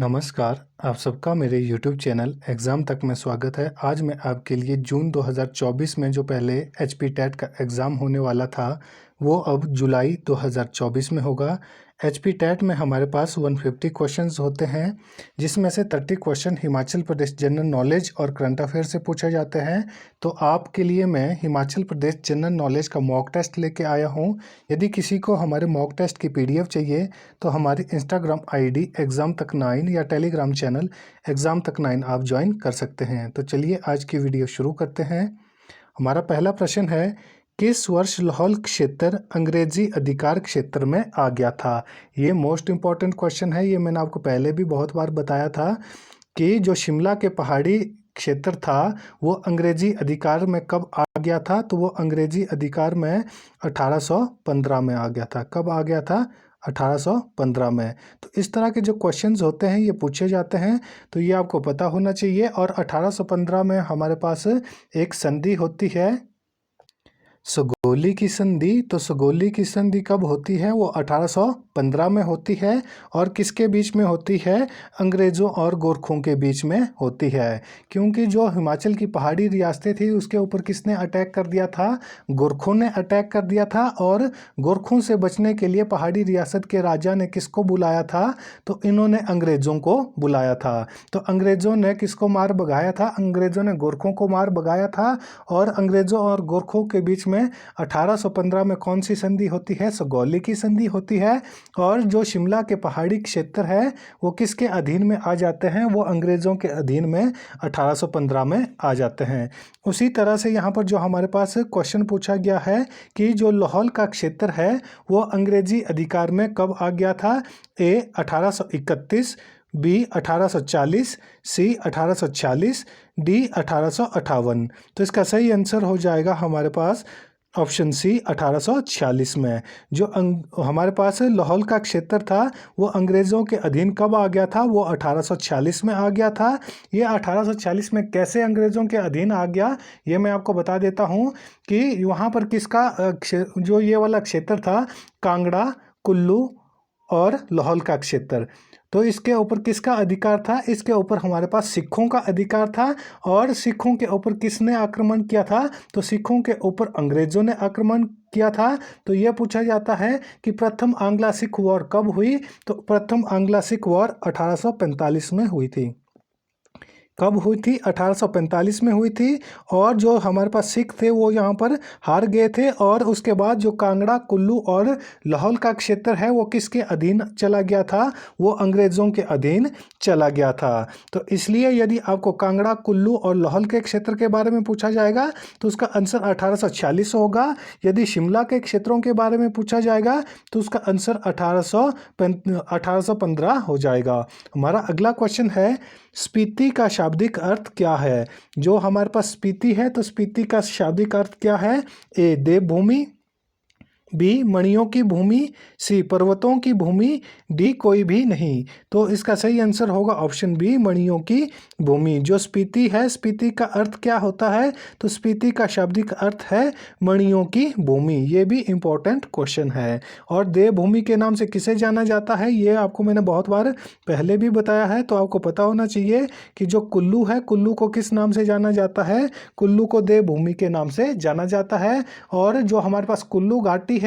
नमस्कार, आप सबका मेरे YouTube चैनल एग्ज़ाम तक में स्वागत है। आज मैं आपके लिए जून 2024 में जो पहले एचपी टेट का एग्ज़ाम होने वाला था, वो अब जुलाई 2024 में होगा। एचपी टेट में हमारे पास 150 क्वेश्चंस होते हैं, जिसमें से 30 question Himachal Pradesh general knowledge और करंट अफेयर से पूछे जाते हैं। तो आपके लिए मैं हिमाचल प्रदेश जनरल नॉलेज का मॉक टेस्ट लेके आया हूँ। यदि किसी को हमारे मॉक टेस्ट की PDF चाहिए तो हमारी इंस्टाग्राम ID एग्ज़ाम तक 9 या टेलीग्राम चैनल एग्ज़ाम तक 9 आप ज्वाइन कर सकते हैं। तो चलिए आज की वीडियो शुरू करते हैं। हमारा पहला प्रश्न है, किस वर्ष लाहौल क्षेत्र अंग्रेजी अधिकार क्षेत्र में आ गया था? ये मोस्ट इम्पॉर्टेंट क्वेश्चन है। ये मैंने आपको पहले भी बहुत बार बताया था कि जो शिमला के पहाड़ी क्षेत्र था वो अंग्रेजी अधिकार में कब आ गया था। तो वो अंग्रेजी अधिकार में 1815 में आ गया था। कब आ गया था? 1815 में। तो इस तरह के जो क्वेश्चंस होते हैं ये पूछे जाते हैं, तो ये आपको पता होना चाहिए। और 1815 में हमारे पास एक संधि होती है, सगोली की संधि। तो सगोली की संधि कब होती है? वो 1815 में होती है। और किसके बीच में होती है? अंग्रेज़ों और गोरखों के बीच में होती है। क्योंकि जो हिमाचल की पहाड़ी रियासतें थी उसके ऊपर किसने अटैक कर दिया था? गोरखों ने अटैक कर दिया था। और गोरखों से बचने के लिए पहाड़ी रियासत के राजा ने किसको बुलाया था? तो इन्होंने अंग्रेज़ों को बुलाया था। तो अंग्रेज़ों ने किसको मार भगाया था? अंग्रेज़ों ने गोरखों को मार भगाया था। और अंग्रेज़ों और गोरखों के बीच में 1815 में कौन सी संधि होती है? सगौली की संधि होती है। और जो शिमला के पहाड़ी क्षेत्र है वो किसके अधीन में आ जाते हैं? वो अंग्रेज़ों के अधीन में 1815 में आ जाते हैं। उसी तरह से यहाँ पर जो हमारे पास क्वेश्चन पूछा गया है कि जो लाहौल का क्षेत्र है वो अंग्रेजी अधिकार में कब आ गया था? A 1831, B 1840, C 1846, D 1858। तो इसका सही आंसर हो जाएगा हमारे पास ऑप्शन C 1846 में। जो हमारे पास लाहौल का क्षेत्र था वो अंग्रेज़ों के अधीन कब आ गया था? वो 1846 में आ गया था। ये 1846 में कैसे अंग्रेज़ों के अधीन आ गया ये मैं आपको बता देता हूँ कि वहाँ पर किसका जो ये वाला क्षेत्र था, कांगड़ा, कुल्लू और लाहौल का क्षेत्र, तो इसके ऊपर किसका अधिकार था? इसके ऊपर हमारे पास सिखों का अधिकार था। और सिखों के ऊपर किसने आक्रमण किया था? तो सिखों के ऊपर अंग्रेज़ों ने आक्रमण किया था। तो यह पूछा जाता है कि प्रथम आंग्ला सिख वॉर कब हुई? तो प्रथम आंग्ला सिख वॉर 1845 में हुई थी। कब हुई थी? 1845 में हुई थी। और जो हमारे पास सिख थे वो यहाँ पर हार गए थे। और उसके बाद जो कांगड़ा, कुल्लू और लाहौल का क्षेत्र है वो किसके अधीन चला गया था? वो अंग्रेज़ों के अधीन चला गया था। तो इसलिए यदि आपको कांगड़ा, कुल्लू और लाहौल के क्षेत्र के बारे में पूछा जाएगा तो उसका आंसर 1846 होगा। यदि शिमला के क्षेत्रों के बारे में पूछा जाएगा तो उसका आंसर 1815 हो जाएगा। हमारा अगला क्वेश्चन है, स्पीति का शाब्दिक अर्थ क्या है? जो हमारे पास स्पीति है तो स्पीति का शाब्दिक अर्थ क्या है? A देवभूमि, B मणियों की भूमि, C पर्वतों की भूमि, D कोई भी नहीं। तो इसका सही आंसर होगा ऑप्शन B मणियों की भूमि। जो स्पीति है, स्पीति का अर्थ क्या होता है? तो स्पीति का शाब्दिक अर्थ है मणियों की भूमि। ये भी इम्पोर्टेंट क्वेश्चन है। और देवभूमि के नाम से किसे जाना जाता है ये आपको मैंने बहुत बार पहले भी बताया है। तो आपको पता होना चाहिए कि जो कुल्लू है, कुल्लू को किस नाम से जाना जाता है? कुल्लू को देवभूमि के नाम से जाना जाता है। और जो हमारे पास कुल्लू घाटी है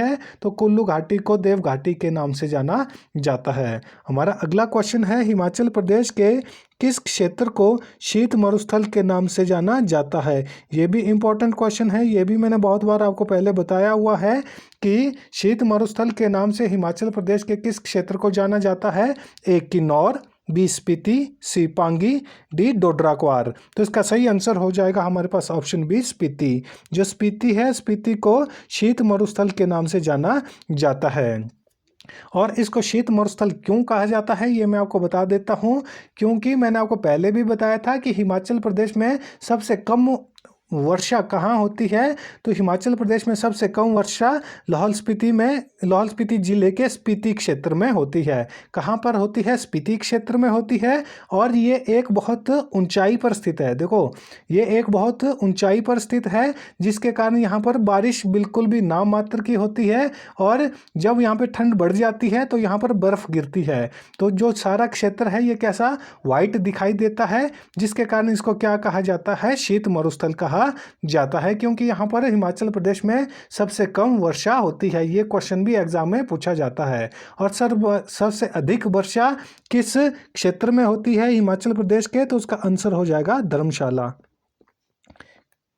तो कुल्लू घाटी को देव घाटी के नाम से जाना जाता है। हमारा अगला क्वेश्चन है, हिमाचल प्रदेश के किस क्षेत्र को शीत मरुस्थल के नाम से जाना जाता है? ये भी इम्पोर्टेंट क्वेश्चन है। ये भी मैंने बहुत बार आपको पहले बताया हुआ है कि शीत मरुस्थल के नाम से हिमाचल प्रदेश के किस क्षेत्र को जाना जाता है? A Kinnaur, B Spiti, C Pangi, D Dodra Kwar. तो इसका सही आंसर हो जाएगा हमारे पास ऑप्शन B स्पीति। जो स्पीति है, स्पीति को शीत मरुस्थल के नाम से जाना जाता है। और इसको शीत मरुस्थल क्यों कहा जाता है ये मैं आपको बता देता हूँ। क्योंकि मैंने आपको पहले भी बताया था कि हिमाचल प्रदेश में सबसे कम वर्षा कहाँ होती है? तो हिमाचल प्रदेश में सबसे कम वर्षा लाहौल स्पीति जिले के स्पीति क्षेत्र में होती है। कहाँ पर होती है? स्पीति क्षेत्र में होती है और ये एक बहुत ऊंचाई पर स्थित है। देखो, ये एक बहुत ऊंचाई पर स्थित है जिसके कारण यहाँ पर बारिश बिल्कुल भी नाम मात्र की होती है और जब यहाँ पे ठंड बढ़ जाती है तो यहाँ पर बर्फ गिरती है। तो जो सारा क्षेत्र है ये कैसा वाइट दिखाई देता है, जिसके कारण इसको क्या कहा जाता है? शीत मरुस्थल कहा जाता है, क्योंकि यहाँ पर हिमाचल प्रदेश में सबसे कम वर्षा होती है। ये क्वेश्चन भी एग्जाम में पूछा जाता है। और सबसे अधिक वर्षा किस क्षेत्र में होती है हिमाचल प्रदेश के? तो उसका आंसर हो जाएगा धर्मशाला।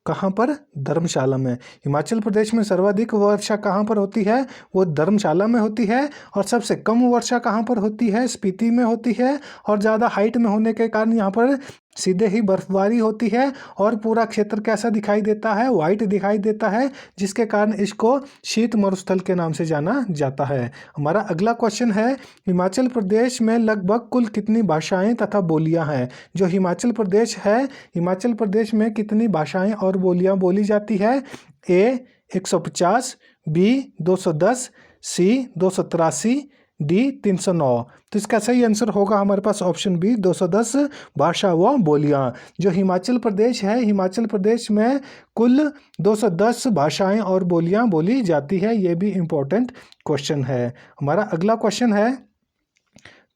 कहाँ पर? धर्मशाला में। हिमाचल प्रदेश में सर्वाधिक वर्षा कहाँ पर होती है? वो धर्मशाला में होती है। और सबसे कम वर्षा कहाँ पर होती है? स्पीति में होती है। और ज़्यादा हाइट में होने के कारण यहाँ पर सीधे ही बर्फबारी होती है और पूरा क्षेत्र कैसा दिखाई देता है? वाइट दिखाई देता है, जिसके कारण इसको शीत मरुस्थल के नाम से जाना जाता है। हमारा अगला क्वेश्चन है, हिमाचल प्रदेश में लगभग कुल कितनी भाषाएं तथा बोलियां हैं? जो हिमाचल प्रदेश है, हिमाचल प्रदेश में कितनी भाषाएं और बोलियां बोली जाती है? ए 150, बी 210, सी 283, डी 309। तो इसका सही आंसर होगा हमारे पास ऑप्शन बी 210 भाषा व बोलियां। जो हिमाचल प्रदेश है, हिमाचल प्रदेश में कुल 210 भाषाएं और बोलियां बोली जाती है। ये भी इम्पोर्टेंट क्वेश्चन है। हमारा अगला क्वेश्चन है,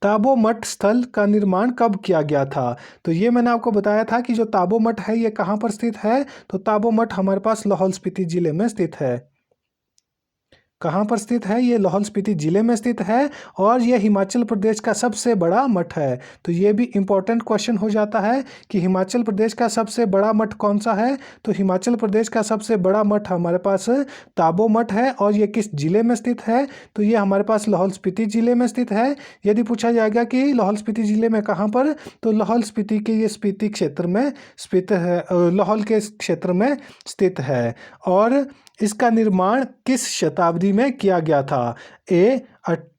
ताबो मठ स्थल का निर्माण कब किया गया था? तो ये मैंने आपको बताया था कि जो ताबो मठ है ये कहाँ पर स्थित है? तो ताबो मठ हमारे पास लाहौल स्पीति जिले में स्थित है। कहाँ पर स्थित है? ये लाहौल स्पीति जिले में स्थित है और ये हिमाचल प्रदेश का सबसे बड़ा मठ है। तो ये भी इम्पोर्टेंट क्वेश्चन हो जाता है कि हिमाचल प्रदेश का सबसे बड़ा मठ कौन सा है? तो हिमाचल प्रदेश का सबसे बड़ा मठ हमारे पास ताबो मठ है और ये किस जिले में स्थित है? तो ये हमारे पास लाहौल स्पीति जिले में स्थित है। यदि पूछा जाएगा कि लाहौल स्पीति जिले में कहाँ पर, तो लाहौल स्पीति के ये स्पीति क्षेत्र में स्थित है, लाहौल के क्षेत्र में स्थित है। और इसका निर्माण किस शताब्दी में किया गया था? ए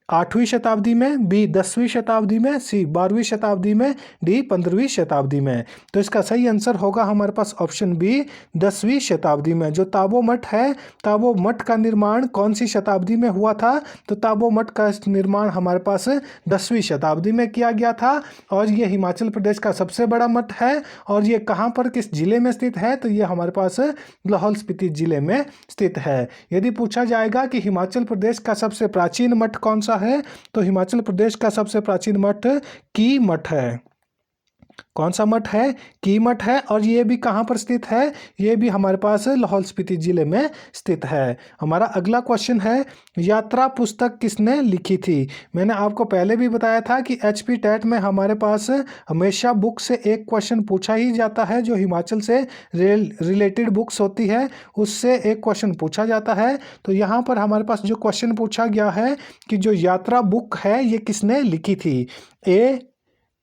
8वीं शताब्दी में, बी 10वीं शताब्दी में, सी 12वीं शताब्दी में, डी 15वीं शताब्दी में। तो इसका सही आंसर होगा हमारे पास ऑप्शन बी 10वीं शताब्दी में। जो ताबो मठ है, ताबो मठ का निर्माण कौन सी शताब्दी में हुआ था? तो ताबो मठ का निर्माण हमारे पास 10वीं शताब्दी में किया गया था और ये हिमाचल प्रदेश का सबसे बड़ा मठ है। और ये कहाँ पर, किस जिले में स्थित है? तो ये हमारे पास लाहौल स्पीति जिले में स्थित है। यदि पूछा जाएगा कि हिमाचल प्रदेश का सबसे प्राचीन मठ कौन सा है, तो हिमाचल प्रदेश का सबसे प्राचीन मठ की मठ है। कौन सा मठ है? की मठ है। और ये भी कहाँ पर स्थित है? ये भी हमारे पास लाहौल स्पीति जिले में स्थित है। हमारा अगला क्वेश्चन है, यात्रा पुस्तक किसने लिखी थी? मैंने आपको पहले भी बताया था कि HP टेट में हमारे पास हमेशा बुक से एक क्वेश्चन पूछा ही जाता है। जो हिमाचल से रिलेटेड बुक्स होती है उससे एक क्वेश्चन पूछा जाता है। तो यहाँ पर हमारे पास जो क्वेश्चन पूछा गया है कि जो यात्रा बुक है ये किसने लिखी थी? A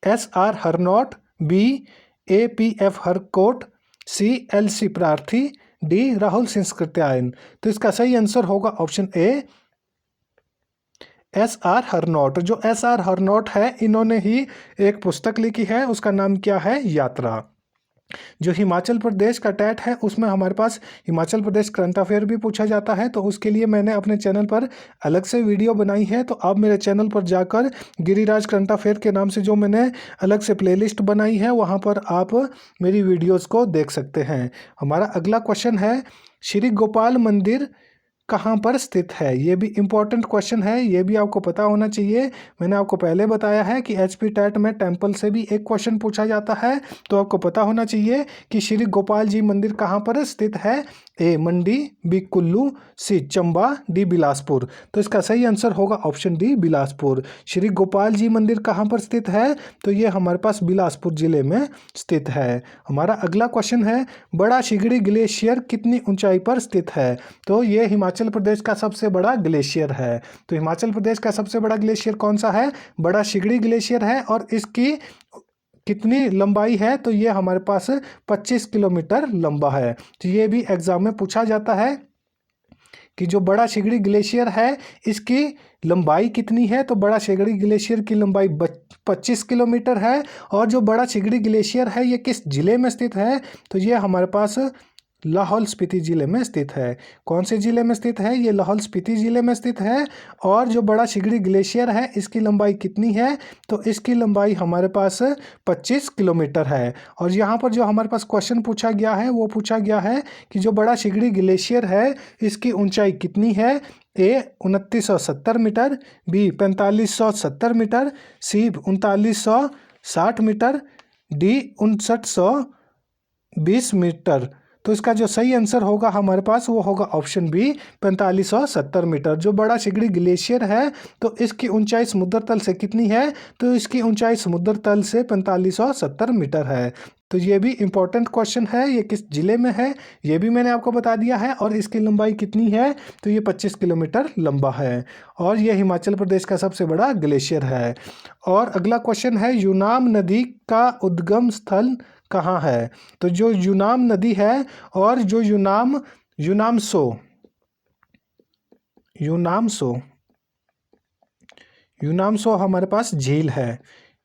SR Harnot, B APF Harkot, C LC Prarthi, D Rahul Sankrityayan. तो इसका सही आंसर होगा ऑप्शन ए SR हरनोट। जो SR हरनोट है इन्होंने ही एक पुस्तक लिखी है, उसका नाम क्या है? यात्रा। जो हिमाचल प्रदेश का टेट है उसमें हमारे पास हिमाचल प्रदेश करंट अफेयर भी पूछा जाता है। तो उसके लिए मैंने अपने चैनल पर अलग से वीडियो बनाई है। तो आप मेरे चैनल पर जाकर गिरिराज करंट अफेयर के नाम से जो मैंने अलग से प्लेलिस्ट बनाई है वहाँ पर आप मेरी वीडियोज़ को देख सकते हैं। हमारा अगला क्वेश्चन है, श्री गोपाल मंदिर कहाँ पर स्थित है? ये भी इम्पोर्टेंट क्वेश्चन है, ये भी आपको पता होना चाहिए। मैंने आपको पहले बताया है कि HP टेट में टेम्पल से भी एक क्वेश्चन पूछा जाता है। तो आपको पता होना चाहिए कि श्री गोपाल जी मंदिर कहाँ पर स्थित है? ए मंडी, बी कुल्लू, सी चंबा, डी बिलासपुर। तो इसका सही आंसर होगा ऑप्शन डी बिलासपुर। श्री गोपाल जी मंदिर कहाँ पर स्थित है? तो ये हमारे पास बिलासपुर जिले में स्थित है। हमारा अगला क्वेश्चन है, बड़ा शिगड़ी ग्लेशियर कितनी ऊंचाई पर स्थित है? तो ये हिमाचल प्रदेश का सबसे बड़ा ग्लेशियर है। तो हिमाचल प्रदेश का सबसे बड़ा ग्लेशियर कौन सा है? बड़ा शिगड़ी ग्लेशियर है। और इसकी कितनी लंबाई है? तो ये हमारे पास 25 किलोमीटर लंबा है। तो ये भी एग्जाम में पूछा जाता है कि जो बड़ा शिगड़ी ग्लेशियर है इसकी लंबाई कितनी है? तो बड़ा शिगड़ी ग्लेशियर की लंबाई 25 किलोमीटर है। और जो बड़ा शिगड़ी ग्लेशियर है ये किस जिले में स्थित है? तो ये हमारे पास लाहौल स्पीति जिले में स्थित है। कौन से जिले में स्थित है? ये लाहौल स्पीति जिले में स्थित है। और जो बड़ा शिगड़ी ग्लेशियर है इसकी लंबाई कितनी है? तो इसकी लंबाई हमारे पास 25 किलोमीटर है। और यहाँ पर जो हमारे पास क्वेश्चन पूछा गया है वो पूछा गया है कि जो बड़ा शिगड़ी ग्लेशियर है इसकी ऊंचाई कितनी है? ए 2970 मीटर, बी 4570 मीटर, सी 3960 मीटर, डी 5920 मीटर। तो इसका जो सही आंसर होगा हमारे पास वो होगा ऑप्शन बी 4570 मीटर। जो बड़ा शिगड़ी ग्लेशियर है तो इसकी ऊंचाई समुद्र तल से कितनी है? तो इसकी ऊंचाई समुद्र तल से 4570 मीटर है। तो ये भी इम्पोर्टेंट क्वेश्चन है। ये किस जिले में है ये भी मैंने आपको बता दिया है। और इसकी लंबाई कितनी है? तो ये 25 किलोमीटर लंबा है। और ये हिमाचल प्रदेश का सबसे बड़ा ग्लेशियर है। और अगला क्वेश्चन है, यूनाम नदी का उद्गम स्थल कहाँ है? तो जो यूनाम नदी है और जो यूनामसो हमारे पास झील है।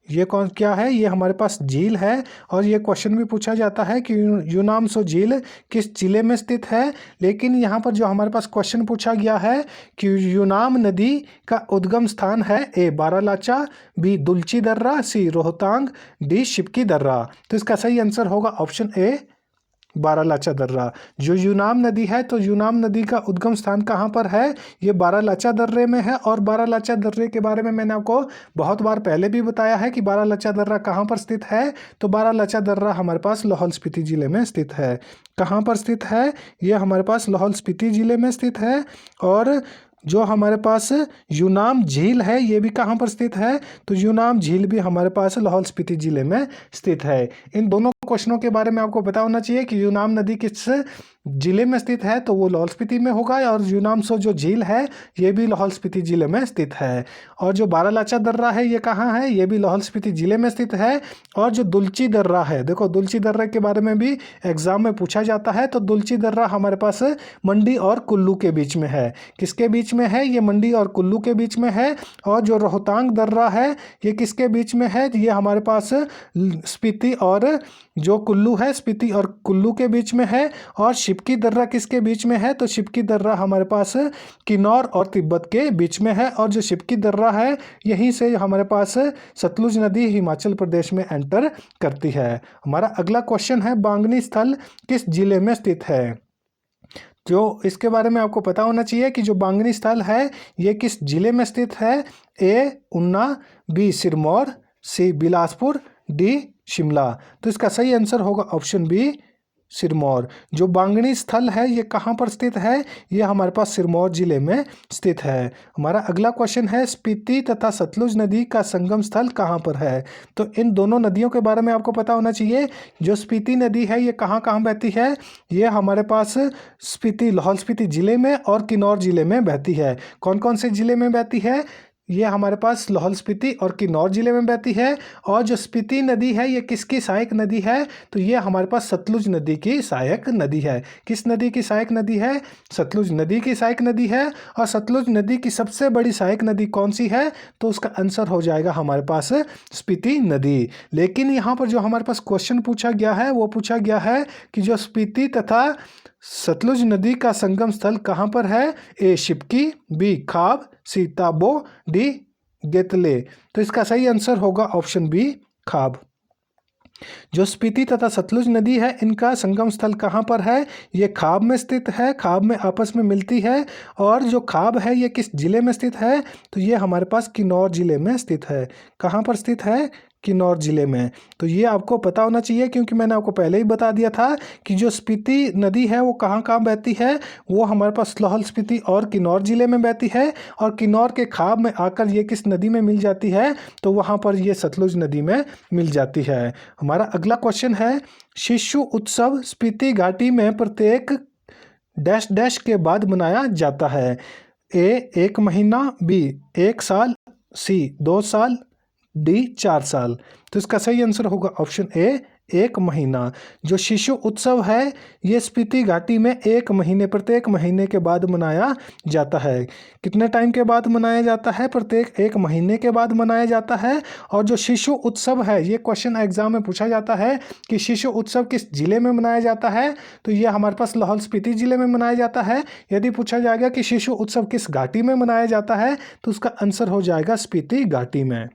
ये कौन क्या है? ये हमारे पास झील है। और ये क्वेश्चन भी पूछा जाता है कि यूनामसो झील किस जिले में स्थित है। लेकिन यहाँ पर जो हमारे पास क्वेश्चन पूछा गया है कि यूनाम नदी का उद्गम स्थान है, ए बारालाचा, बी दुलची दर्रा, सी रोहतांग, डी शिपकी दर्रा। तो इसका सही आंसर होगा ऑप्शन ए बारालाचा दर्रा। जो यूनाम नदी है तो यूनाम नदी का उद्गम स्थान कहाँ पर है? ये बारालाचा दर्रे में है। और बारालाचा दर्रे के बारे में मैंने आपको बहुत बार पहले भी बताया है कि बारालाचा दर्रा कहाँ पर स्थित है। तो बारालाचा दर्रा हमारे पास लाहौल स्पीति जिले में स्थित है। कहाँ पर स्थित है? ये हमारे पास लाहौल स्पीति जिले में स्थित है। और जो हमारे पास यूनाम झील है ये भी कहाँ पर स्थित है? तो यूनाम झील भी हमारे पास लाहौल स्पीति जिले में स्थित है। इन दोनों क्वेश्चनों के बारे में आपको पता होना चाहिए कि यूनाम नदी किस जिले में स्थित है, तो वो लाहौल स्पीति में होगा। और यूनामसो जो झील है ये भी लाहौल स्पीति जिले में स्थित है। और जो बारालाचा दर्रा है ये कहाँ है? ये भी लाहौल स्पीति जिले में स्थित है। और जो दुलची दर्रा है, देखो दुलची दर्रा के बारे में भी एग्जाम में पूछा जाता है। तो दुलची दर्रा हमारे पास मंडी और कुल्लू के बीच में है। किसके बीच में है? ये मंडी और कुल्लू के बीच में है। और जो रोहतांग दर्रा है ये किसके बीच में है? ये हमारे पास स्पीति और जो कुल्लू है, स्पीति और कुल्लू के बीच में है। और शिपकी दर्रा किसके बीच में है? तो शिपकी दर्रा हमारे पास किन्नौर और तिब्बत के बीच में है। और जो शिपकी दर्रा है यहीं से हमारे पास सतलुज नदी हिमाचल प्रदेश में एंटर करती है। हमारा अगला क्वेश्चन है, बांगनी स्थल किस जिले में स्थित है? जो इसके बारे में आपको पता होना चाहिए कि जो बांगनी स्थल है ये किस जिले में स्थित है। ए ऊना, बी सिरमौर, सी बिलासपुर, डी शिमला। तो इसका सही आंसर होगा ऑप्शन बी सिरमौर। जो बांगनी स्थल है ये कहाँ पर स्थित है? ये हमारे पास सिरमौर जिले में स्थित है। हमारा अगला क्वेश्चन है, स्पीति तथा सतलुज नदी का संगम स्थल कहाँ पर है? तो इन दोनों नदियों के बारे में आपको पता होना चाहिए। जो स्पीति नदी है ये कहाँ कहाँ बहती है? ये हमारे पास स्पीति लाहौल स्पीति जिले में और किन्नौर जिले में बहती है। कौन कौन से जिले में बहती है? ये हमारे पास लाहौल स्पीति और किन्नौर जिले में बहती है। और जो स्पीति नदी है ये किसकी सहायक नदी है? तो ये हमारे पास सतलुज नदी की सहायक नदी है। किस नदी की सहायक नदी है? सतलुज नदी की सहायक नदी है। और सतलुज नदी की सबसे बड़ी सहायक नदी कौन सी है? तो उसका आंसर हो जाएगा हमारे पास स्पीति नदी। लेकिन यहाँ पर जो हमारे पास क्वेश्चन पूछा गया है वो पूछा गया है कि जो स्पीति तथा सतलुज नदी का संगम स्थल कहाँ पर है? ए शिपकी, बी खाब, सी ताबो, डी गेतले। तो इसका सही आंसर होगा ऑप्शन बी खाब। जो स्पीति तथा सतलुज नदी है इनका संगम स्थल कहाँ पर है? ये खाब में स्थित है। खाब में आपस में मिलती है। और जो खाब है ये किस जिले में स्थित है? तो ये हमारे पास किन्नौर जिले में स्थित है। कहाँ पर स्थित है? किन्नौर जिले में। तो ये आपको पता होना चाहिए क्योंकि मैंने आपको पहले ही बता दिया था कि जो स्पीति नदी है वो कहाँ कहाँ बहती है। वो हमारे पास लाहौल स्पीति और किन्नौर जिले में बहती है। और किन्नौर के खाब में आकर ये किस नदी में मिल जाती है? तो वहाँ पर ये सतलुज नदी में मिल जाती है। हमारा अगला क्वेश्चन है, शिशु उत्सव स्पीति घाटी में प्रत्येक डैश डैश के बाद मनाया जाता है। ए 1 महीना, बी 1 साल, सी 2 साल, डी 4 साल। तो इसका सही आंसर होगा ऑप्शन ए 1 महीना। जो शिशु उत्सव है ये स्पीति घाटी में 1 महीने, प्रत्येक महीने के बाद मनाया जाता है। कितने टाइम के बाद मनाया जाता है? प्रत्येक 1 महीने के बाद मनाया जाता है। और जो शिशु उत्सव है, ये क्वेश्चन एग्जाम में पूछा जाता है कि शिशु उत्सव किस जिले में मनाया जाता है, तो ये हमारे पास लाहौल स्पीति जिले में मनाया जाता है। यदि पूछा जाएगा कि शिशु उत्सव किस घाटी में मनाया जाता है, तो उसका आंसर हो जाएगा स्पीति घाटी में।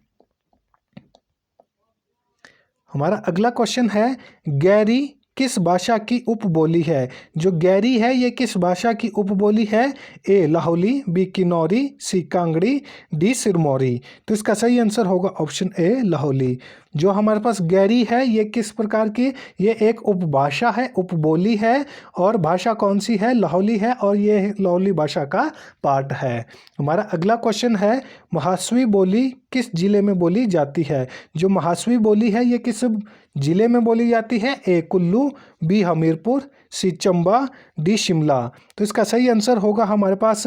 हमारा अगला क्वेश्चन है, गैरी किस भाषा की उपबोली है? जो गैरी है ये किस भाषा की उपबोली है? ए लाहौली, बी किन्नौरी, सी कांगड़ी, डी सिरमौरी। तो इसका सही आंसर होगा ऑप्शन ए लाहौली। जो हमारे पास गैरी है ये किस प्रकार की, ये एक उपभाषा है, उपबोली है। और भाषा कौन सी है? लाहौली है, और ये लाहौली भाषा का पार्ट है। हमारा अगला क्वेश्चन है, महासवी बोली किस जिले में बोली जाती है? जो महासवी बोली है ये किस जिले में बोली जाती है? ए कुल्लू, बी हमीरपुर, सी चंबा, डी शिमला। तो इसका सही आंसर होगा हमारे पास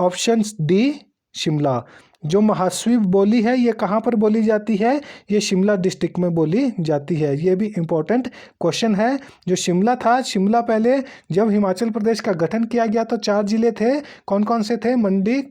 ऑप्शन डी शिमला। जो महासवी बोली है ये कहाँ पर बोली जाती है? ये शिमला डिस्ट्रिक्ट में बोली जाती है। ये भी इम्पोर्टेंट क्वेश्चन है। जो शिमला था, शिमला पहले जब हिमाचल प्रदेश का गठन किया गया तो 4 जिले थे। कौन कौन से थे? मंडी,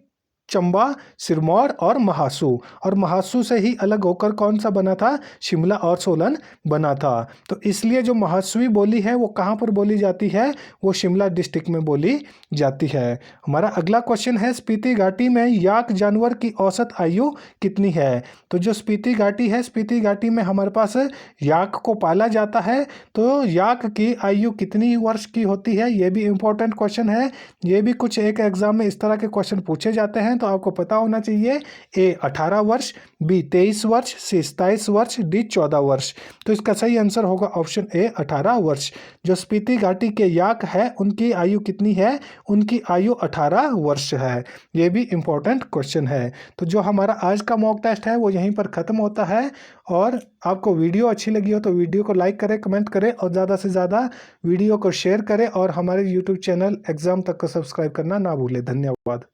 चंबा, सिरमौर और महासू। और महासू से ही अलग होकर कौन सा बना था? शिमला और सोलन बना था। तो इसलिए जो महासवी बोली है वो कहाँ पर बोली जाती है? वो शिमला डिस्ट्रिक्ट में बोली जाती है। हमारा अगला क्वेश्चन है, स्पीति घाटी में याक जानवर की औसत आयु कितनी है? तो जो स्पीति घाटी है, स्पीति घाटी में हमारे पास याक को पाला जाता है। तो याक की आयु कितनी वर्ष की होती है? ये भी इम्पोर्टेंट क्वेश्चन है। ये भी कुछ एक एग्जाम में इस तरह के क्वेश्चन पूछे जाते हैं, तो आपको पता होना चाहिए। ए 18 वर्ष, बी 23 वर्ष, सी 27 वर्ष, डी 14 वर्ष। तो इसका सही आंसर होगा ऑप्शन ए 18 वर्ष। जो स्पीति घाटी के याक है उनकी आयु कितनी है? उनकी आयु 18 वर्ष है। ये भी इम्पोर्टेंट क्वेश्चन है। तो जो हमारा आज का मॉक टेस्ट है वो यहीं पर ख़त्म होता है। और आपको वीडियो अच्छी लगी हो तो वीडियो को लाइक करें, कमेंट करें और ज़्यादा से ज़्यादा वीडियो को शेयर करें। और हमारे यूट्यूब चैनल एग्जाम तक को सब्सक्राइब करना ना भूलें। धन्यवाद।